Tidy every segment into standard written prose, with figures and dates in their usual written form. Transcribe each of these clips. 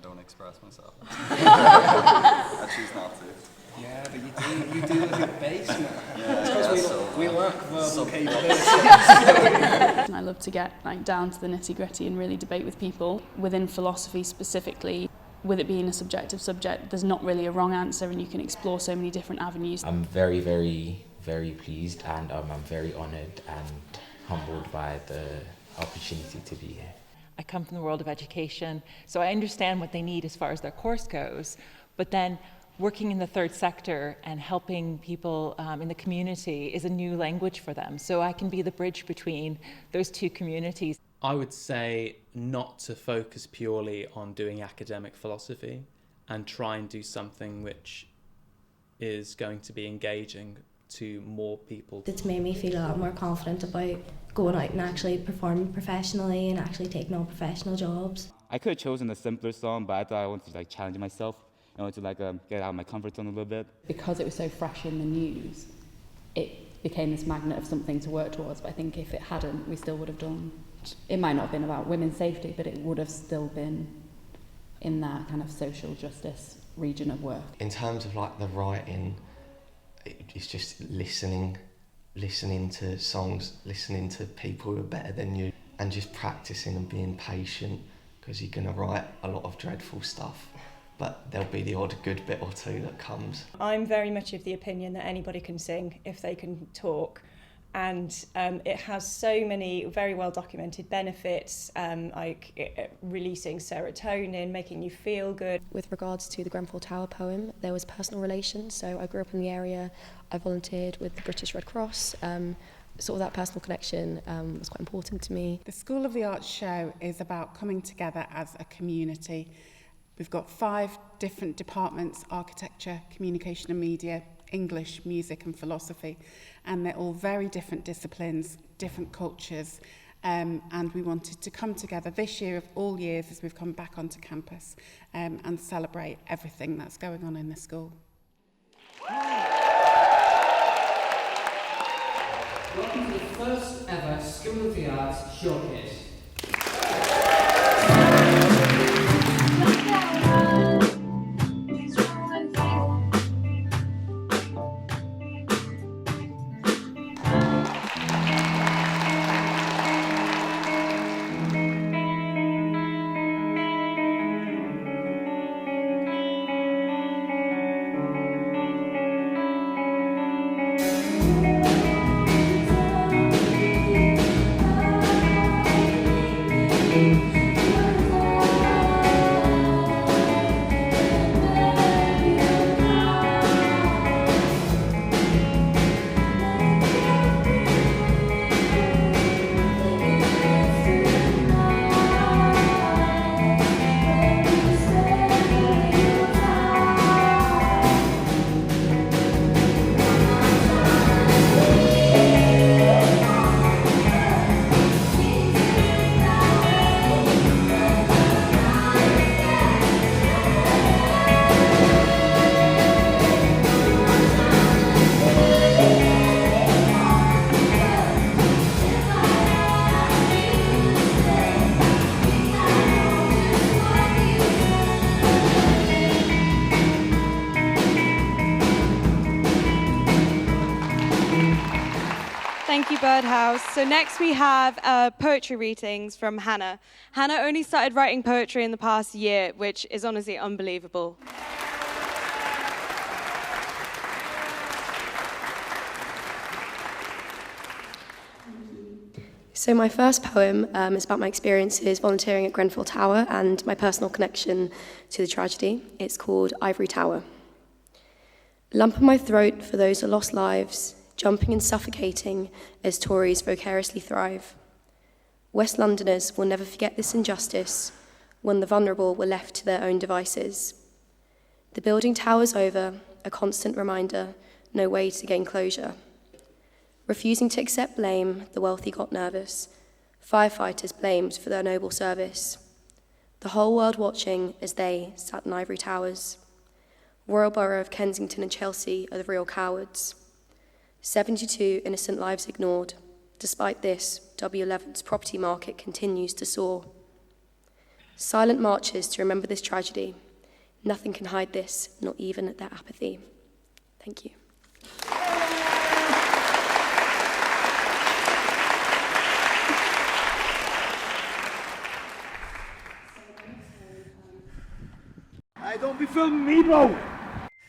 don't express myself. I choose not to. Yeah, but you do live in a basement. Yeah, it's because we lack verbal capabilities. I love to get down to the nitty-gritty and really debate with people. Within philosophy specifically, with it being a subjective subject, there's not really a wrong answer and you can explore so many different avenues. I'm very, very, very pleased and I'm very honoured and humbled by the opportunity to be here. I come from the world of education, so I understand what they need as far as their course goes, but then working in the third sector and helping people in the community is a new language for them. So I can be the bridge between those two communities. I would say not to focus purely on doing academic philosophy and try and do something which is going to be engaging to more people. It's made me feel a lot more confident about going out and actually performing professionally and actually taking on professional jobs. I could have chosen a simpler song, but I thought I wanted to challenge myself. I wanted to get out of my comfort zone a little bit. Because it was so fresh in the news, it became this magnet of something to work towards. But I think if it hadn't, we still would have done. It might not have been about women's safety, but it would have still been in that kind of social justice region of work. In terms of the writing, it's just listening to songs, listening to people who are better than you, and just practicing and being patient, because you're going to write a lot of dreadful stuff, but there'll be the odd good bit or two that comes. I'm very much of the opinion that anybody can sing if they can talk, and it has so many very well documented benefits, releasing serotonin, making you feel good. With regards to the Grenfell Tower poem, there was personal relations. So I grew up in the area, I volunteered with the British Red Cross, sort of that personal connection was quite important to me. The School of the Arts show is about coming together as a community. We've got 5 different departments: architecture, communication and media, English, music and philosophy, and they're all very different disciplines, different cultures, and we wanted to come together this year of all years as we've come back onto campus and celebrate everything that's going on in the school. Welcome to the first ever School of the Arts Showcase. Thank you, Birdhouse. So next we have poetry readings from Hannah. Hannah only started writing poetry in the past year, which is honestly unbelievable. So my first poem is about my experiences volunteering at Grenfell Tower and my personal connection to the tragedy. It's called Ivory Tower. Lump in my throat for those who lost lives, jumping and suffocating as Tories vicariously thrive. West Londoners will never forget this injustice when the vulnerable were left to their own devices. The building towers over, a constant reminder, no way to gain closure. Refusing to accept blame, the wealthy got nervous. Firefighters blamed for their noble service. The whole world watching as they sat in ivory towers. Royal Borough of Kensington and Chelsea are the real cowards. 72 innocent lives ignored. Despite this, W11's property market continues to soar. Silent marches to remember this tragedy. Nothing can hide this, not even their apathy. Thank you. Hey, don't be filming me, bro!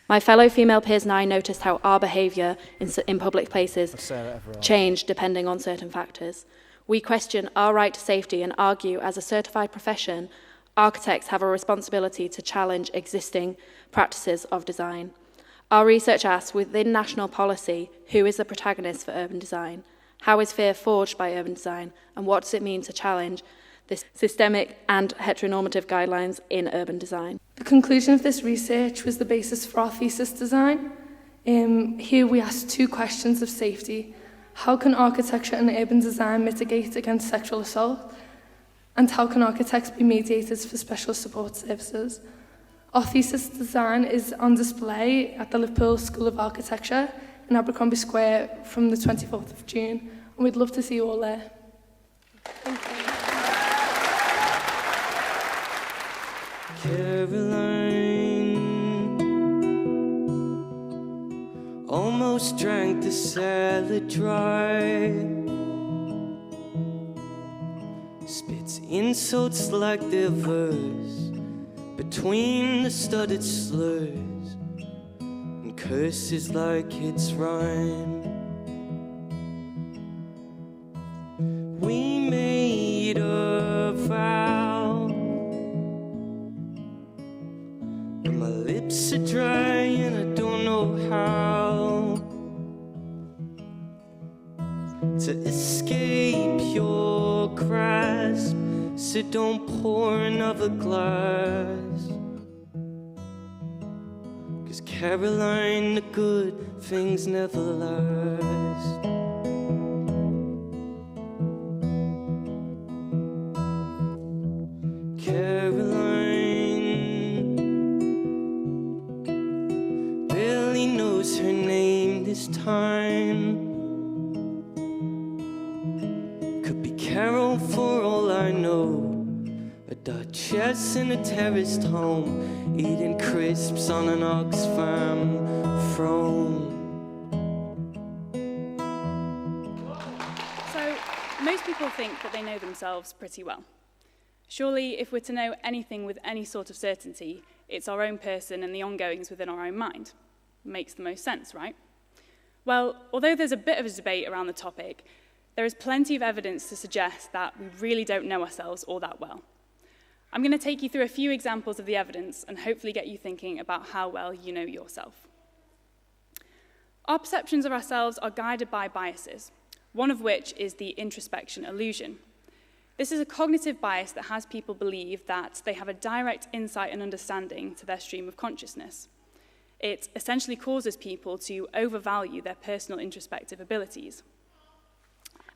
My fellow female peers and I noticed how our behaviour in public places changed depending on certain factors. We question our right to safety and argue, as a certified profession, architects have a responsibility to challenge existing practices of design. Our research asks, within national policy, who is the protagonist for urban design? How is fear forged by urban design? And what does it mean to challenge this systemic and heteronormative guidelines in urban design? The conclusion of this research was the basis for our thesis design. Here we asked 2 questions of safety. How can architecture and urban design mitigate against sexual assault? And how can architects be mediators for special support services? Our thesis design is on display at the Liverpool School of Architecture in Abercrombie Square from the 24th of June, and we'd love to see you all there. Thank you. Caroline almost drank the salad dry, spits insults like they're verse between the studded slurs, and curses like it's rhyme. We made a vow, but my lips are dry and I don't know how to escape your grasp, so don't pour another glass. 'Cause Caroline, the good things never last. Caroline barely knows her name this time. Could be Carol for all I know, a duchess in a terraced home, eating crisps on an Oxfam throne. So, most people think that they know themselves pretty well. Surely, if we're to know anything with any sort of certainty, it's our own person and the ongoings within our own mind. Makes the most sense, right? Well, although there's a bit of a debate around the topic, there is plenty of evidence to suggest that we really don't know ourselves all that well. I'm going to take you through a few examples of the evidence and hopefully get you thinking about how well you know yourself. Our perceptions of ourselves are guided by biases, one of which is the introspection illusion. This is a cognitive bias that has people believe that they have a direct insight and understanding to their stream of consciousness. It essentially causes people to overvalue their personal introspective abilities.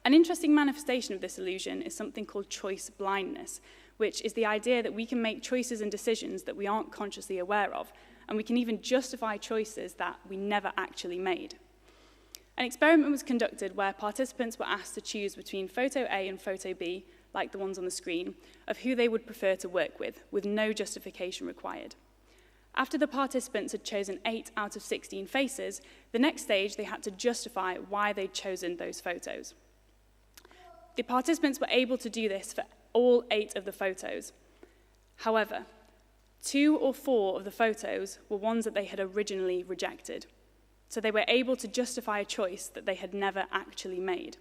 An interesting manifestation of this illusion is something called choice blindness, which is the idea that we can make choices and decisions that we aren't consciously aware of, and we can even justify choices that we never actually made. An experiment was conducted where participants were asked to choose between photo A and photo B, like the ones on the screen, of who they would prefer to work with no justification required. After the participants had chosen 8 out of 16 faces, the next stage they had to justify why they'd chosen those photos. The participants were able to do this for all 8 of the photos. However, 2 or 4 of the photos were ones that they had originally rejected. So they were able to justify a choice that they had never actually made.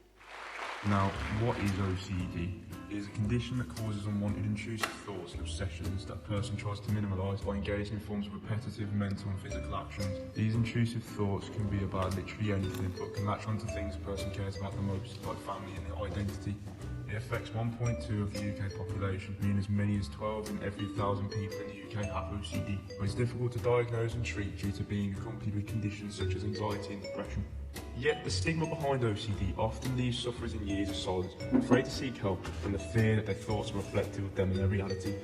Now, what is OCD? It is a condition that causes unwanted intrusive thoughts and obsessions that a person tries to minimalise by engaging in forms of repetitive mental and physical actions. These intrusive thoughts can be about literally anything, but can latch onto things a person cares about the most, like family and their identity. It affects 1.2 of the UK population, meaning as many as 12 in every 1,000 people in the UK have OCD, but it's difficult to diagnose and treat due to being accompanied with conditions such as anxiety and depression. Yet the stigma behind OCD often leaves sufferers in years of silence, afraid to seek help from the fear that their thoughts are reflective of them in their reality.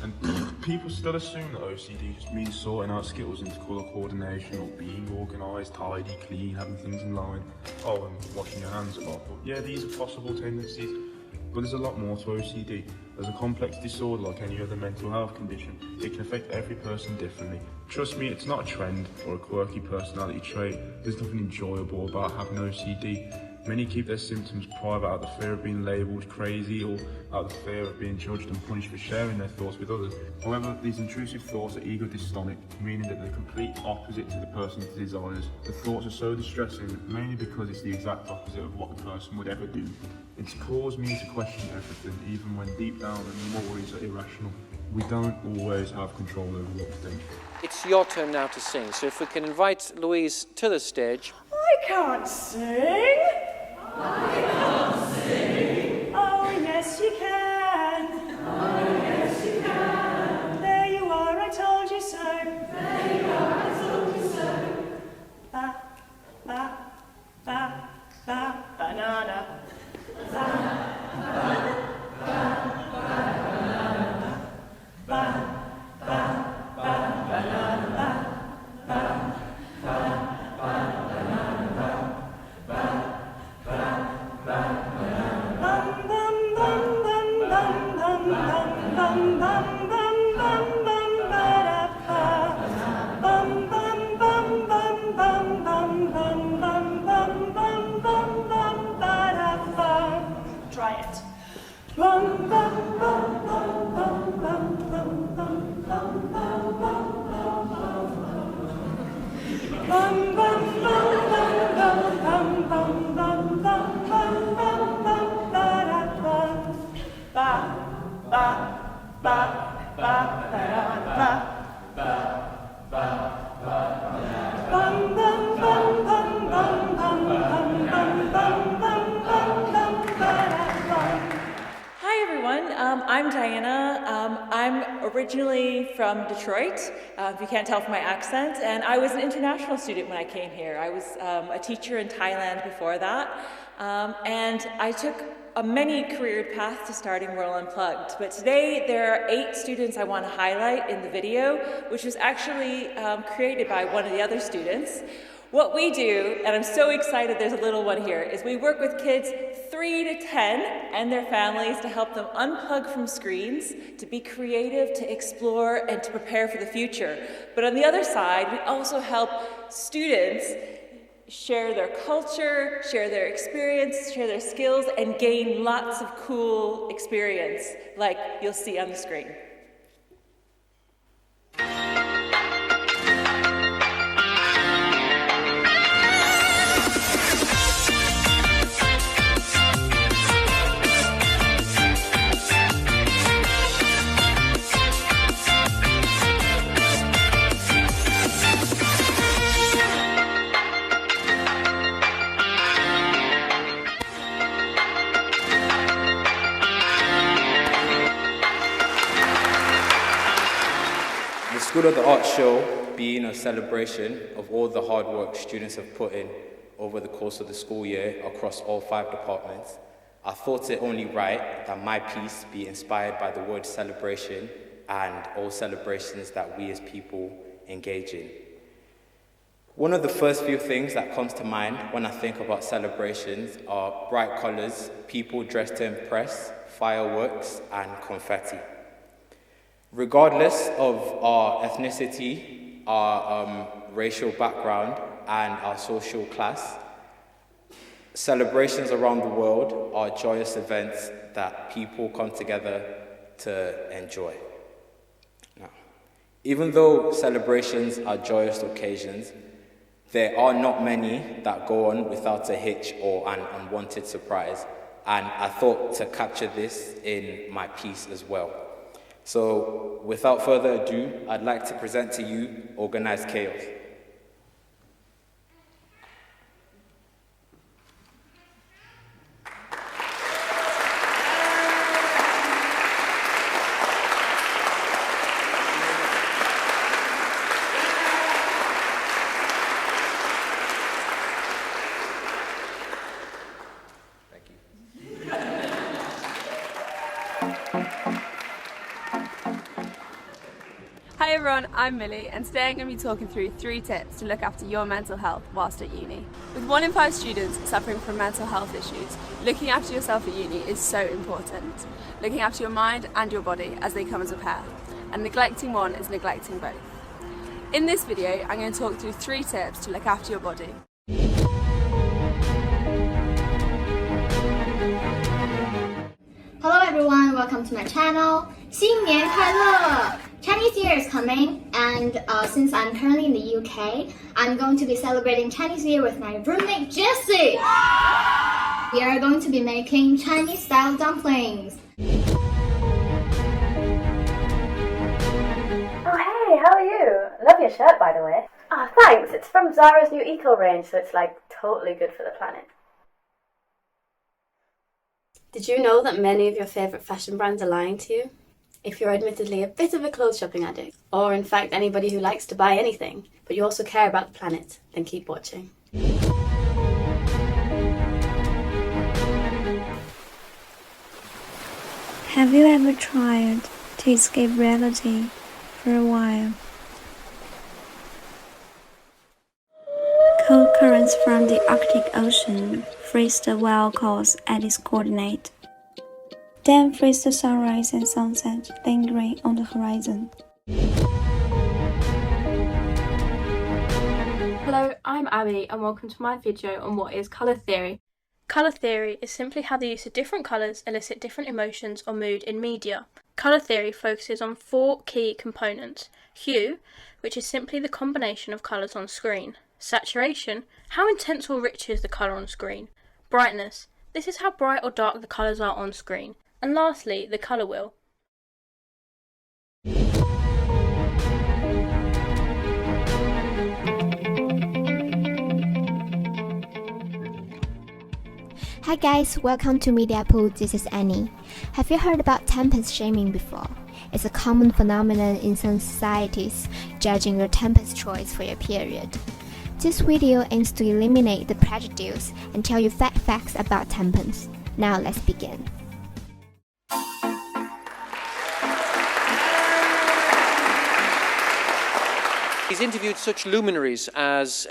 And people still assume that OCD just means sorting out skills into colour coordination or being organised, tidy, clean, having things in line. Oh, and washing your hands a lot. But yeah, these are possible tendencies. But there's a lot more to OCD. As a complex disorder like any other mental health condition, it can affect every person differently. Trust me, it's not a trend or a quirky personality trait. There's nothing enjoyable about having OCD. Many keep their symptoms private out of the fear of being labelled crazy or out of the fear of being judged and punished for sharing their thoughts with others. However, these intrusive thoughts are ego-dystonic, meaning that they're complete opposite to the person's desires. The thoughts are so distressing, mainly because it's the exact opposite of what the person would ever do. It's caused me to question everything, even when deep down the worries are irrational. We don't always have control over what we think. It's your turn now to sing, so if we can invite Louise to the stage. I can't sing. I can't sing. Oh, yes, you can. Oh, yes, you can. There you are, I told you so. There you are, I told you so. Ba, ba, ba, ba, banana. Ba, ba, ba, ba, banana. Ba, ba, ba, banana. Ba, ba, ba, banana. Ba, try it. Hi everyone, I'm Diana. I'm originally from Detroit, if you can't tell from my accent, and I was an international student when I came here. I was a teacher in Thailand before that, and I took a many careered path to starting World Unplugged. But today there are 8 students I want to highlight in the video, which was actually created by one of the other students. What we do, and I'm so excited there's a little one here, is we work with kids 3 to 10 and their families to help them unplug from screens, to be creative, to explore, and to prepare for the future. But on the other side, we also help students share their culture, share their experience, share their skills, and gain lots of cool experience, like you'll see on the screen. School of the Arts show being a celebration of all the hard work students have put in over the course of the school year across all 5 departments, I thought it only right that my piece be inspired by the word celebration and all celebrations that we as people engage in. One of the first few things that comes to mind when I think about celebrations are bright colors, people dressed to impress, fireworks, and confetti. Regardless of our ethnicity, our racial background, and our social class, celebrations around the world are joyous events that people come together to enjoy. Now, even though celebrations are joyous occasions, there are not many that go on without a hitch or an unwanted surprise, and I thought to capture this in my piece as well. So, without further ado, I'd like to present to you Organized Chaos. Hi Hi everyone, I'm Millie and today I'm going to be talking through 3 tips to look after your mental health whilst at uni. With 1 in 5 students suffering from mental health issues, looking after yourself at uni is so important. Looking after your mind and your body as they come as a pair, and neglecting one is neglecting both. In this video, I'm going to talk through 3 tips to look after your body. Hello everyone, welcome to my channel. 新年快乐! Chinese New Year is coming, and since I'm currently in the UK, I'm going to be celebrating Chinese New Year with my roommate Jessie. We are going to be making Chinese-style dumplings. Oh hey, how are you? Love your shirt, by the way. Ah, thanks. It's from Zara's new eco range, so it's like totally good for the planet. Did you know that many of your favourite fashion brands are lying to you? If you're admittedly a bit of a clothes shopping addict, or in fact anybody who likes to buy anything, but you also care about the planet, then keep watching. Have you ever tried to escape reality for a while? Cold currents from the Arctic Ocean freeze the wild course at its coordinate. Then freeze the sunrise and sunset lingering on the horizon. Hello, I'm Abby and welcome to my video on what is colour theory. Colour theory is simply how the use of different colours elicit different emotions or mood in media. Colour theory focuses on 4 key components. Hue, which is simply the combination of colours on screen. Saturation, how intense or rich is the colour on screen. Brightness, this is how bright or dark the colours are on screen. And lastly, the colour wheel. Hi guys, welcome to Media Pool. This is Annie. Have you heard about tempest shaming before? It's a common phenomenon in some societies, judging your tempest choice for your period. This video aims to eliminate the prejudice and tell you facts about tempest. Now let's begin. He's interviewed such luminaries as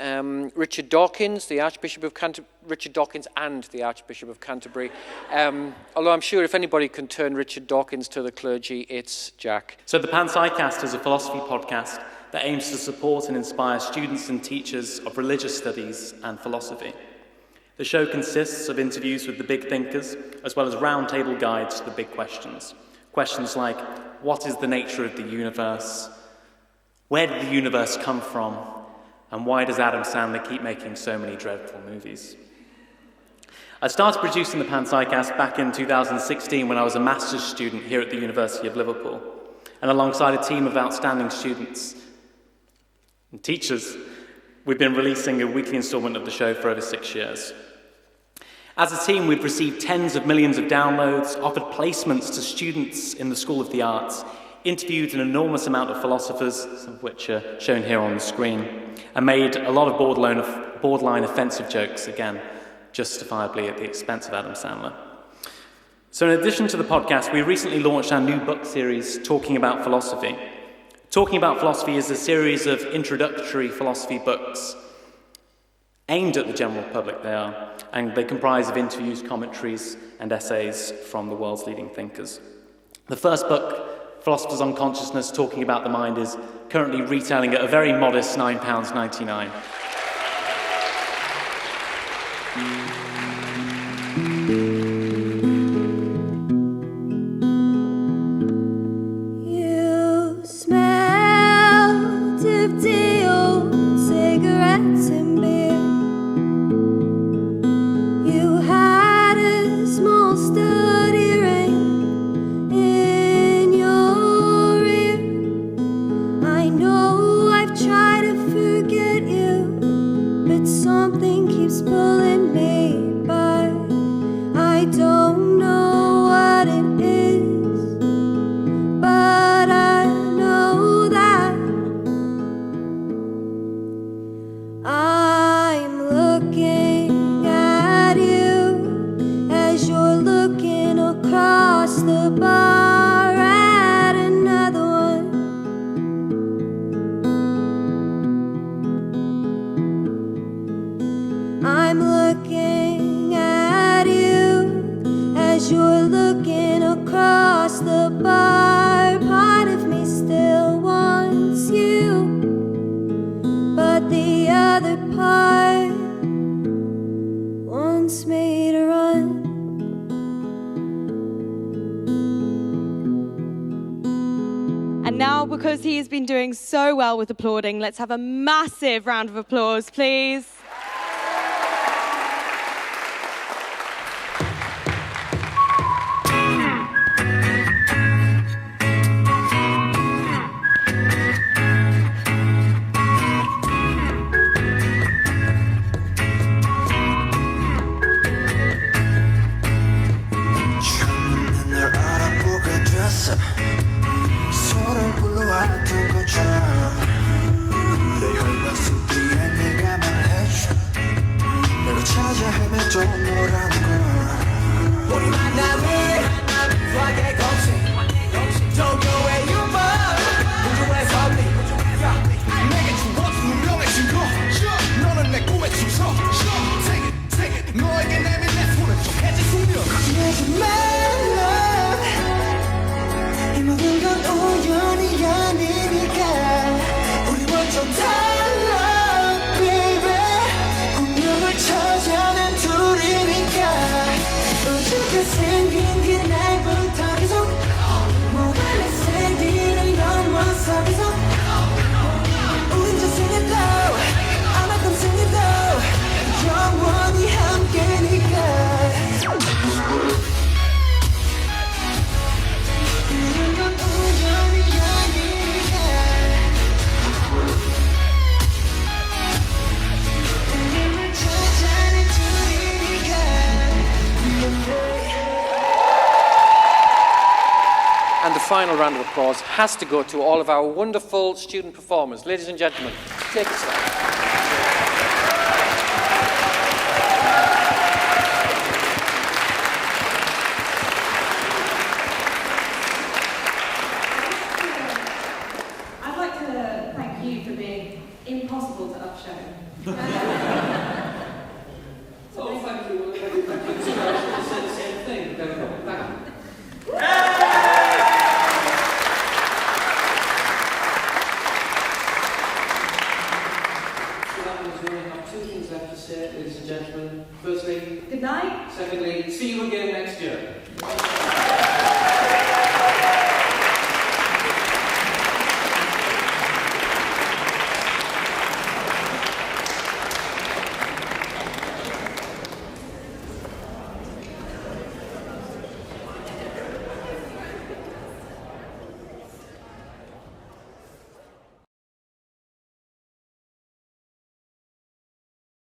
Richard Dawkins, the Archbishop of Canterbury, Richard Dawkins and the Archbishop of Canterbury. Although I'm sure if anybody can turn Richard Dawkins to the clergy, it's Jack. So the Panpsycast is a philosophy podcast that aims to support and inspire students and teachers of religious studies and philosophy. The show consists of interviews with the big thinkers, as well as roundtable guides to the big questions. Questions like, what is the nature of the universe? Where did the universe come from? And why does Adam Sandler keep making so many dreadful movies? I started producing the Panpsycast back in 2016 when I was a master's student here at the University of Liverpool. And alongside a team of outstanding students and teachers, we've been releasing a weekly instalment of the show for over 6 years. As a team, we've received tens of millions of downloads, offered placements to students in the School of the Arts, interviewed an enormous amount of philosophers, some of which are shown here on the screen, and made a lot of borderline offensive jokes, again, justifiably at the expense of Adam Sandler. So in addition to the podcast, we recently launched our new book series, Talking About Philosophy. Talking About Philosophy is a series of introductory philosophy books aimed at the general public, they are, and they comprise of interviews, commentaries, and essays from the world's leading thinkers. The first book, Philosophers on Consciousness, Talking About the Mind, is currently retailing at a very modest £9.99. You smelled of the old cigarettes and beer. You had a small study ring in your ear. I know I've tried to forget you, you're looking across the bar. Part of me still wants you, but the other part wants me to run. And now, because he has been doing so well with applauding, let's have a massive round of applause, please. 서로를 불러왔던 것처럼 내 혈관 속 뒤에 네가 말해줘 내가 찾아 헤맸던 너라는 걸 우리 만남은 수학의 공식 도쿄의 유머 우주의 섭리 내게 주어진 운명의 증거 너는 내 꿈의 주소 Take it 너에게 내민 내 손은 좀 해질 수면 내게 말라 이 모든 건 우연이 아니니까 우리 먼저 달라 baby 운명을 찾아낸 둘이니까 우주가 생긴 그날부터 계속 뭐가 내 생기를 넘어서 계속 우린 저승에도 아마도 생에도 영원히 함께니까 And the final round of applause has to go to all of our wonderful student performers. Ladies and gentlemen, take a stand. I'd like to thank you for being impossible to upshow. Oh, thank you. They said the same thing. Thank you. Left to say, ladies and gentlemen. Firstly, good night. Secondly, see you again next year.